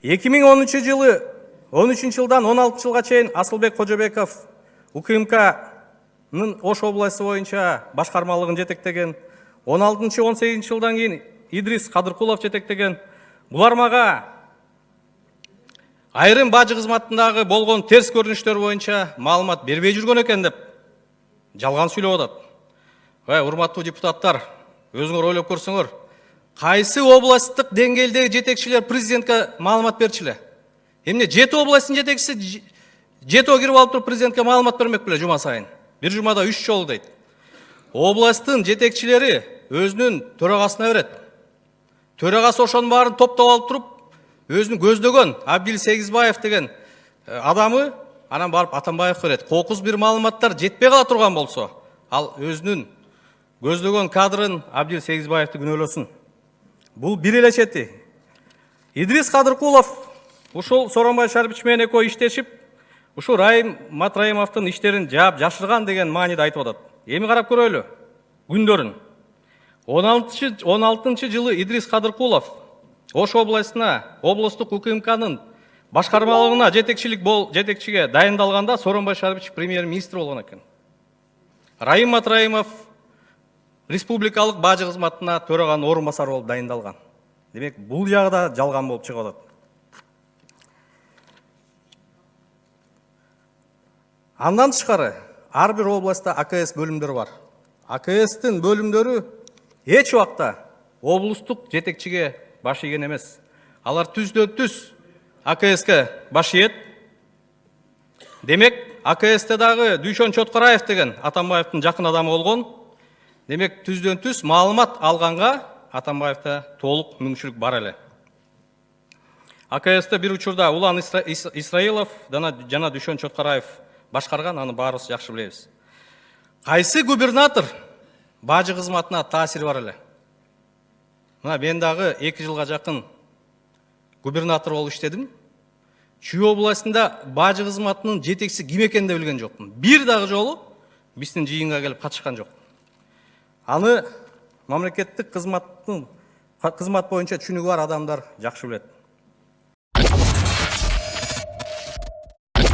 2013 жылдан 16 жылға чейин Асылбек Кожобеков УКМКнын Ош областы боюнча башкармалыгын жетектеген, 16-18 жылдан кийин Идрис Кадыркулов жетектеген. Булар мага айрым бажы кызматындагы болгон терс көрүнүштөр боюнча маалымат бербей жүргөн экен деп жалган сүйлөп атат. Урматтуу депутаттар, өзүңөр ойлоп көрсөңөр, кайсы областтык деңгээлдеги жетекчилер президентке маалымат берчиле? Эмне 7 областтын жетекчиси жетөө кирип алып туруп президентке маалымат бермек беле жума сайын? Бир жумада 3 жолу дейт. Областтын жетекчилери өзүнүн төрагасына берет. Төрагасы ошонун баарын топтоп алып туруп, өзүнүн көздөгөн Абдил Сегизбаев деген адамы анан барып Атамбаев берет. Кокус бир маалыматтар жетпей кала турган болсо, ал өзүнүн көздөгөн кадрын Абдил Сегизбаевди күнөөлөсүн. Бул бир эле чети. Идрис Кадыркулов ушул Сооронбай Шарипович менен экөө иштешип, ушул Райым Матраимовдун иштерин жаап жашырган деген мааниде айтып атат. Эми карап көрөлү күндөрүн. 16 жылы Идрис Кадыркулов Ош областына, областык УКМКнын башкармалыгына жетекчиге дайындалганда Сооронбай Шарипович премьер-министр болгон экен. Райым Матраимов республикалык бажы кызматына төраганын орун басары болуп дайындалган. Демек, бул жагы да жалган болуп чыгып атат. Андан тышкары, ар бир областта АКС бөлүмдөрү бар. АКСтин бөлүмдөрү эч убакта облустук жетекчиге баш ийген эмес. Алар түздөн-түз АКСке баш ийет. Демек, АКСте дагы Дүйшөн Чоткараев деген Атамбаевдин жакын адамы болгон. Демек, түздөн-түз маалымат алганга Атамбаевда толук мүмкүнчүлүк бар эле. АКСте бир учурда Улан Исраилов жана Дүйшөн Чоткараев башкарган, аны баарыбыз жакшы билебиз. Кайсы губернатор бажы кызматына таасири бар эле? Мына мен дагы 2 жылга жакын губернатор болуп иштедим. Чүй областында бажы кызматынын жетекчиси ким экенин да билген жокмун. Бир дагы жолу биздин жыйынга келип катышкан жок. Аны мамлекеттик кызмат боюнча түшүнүгү бар адамдар жакшы билет.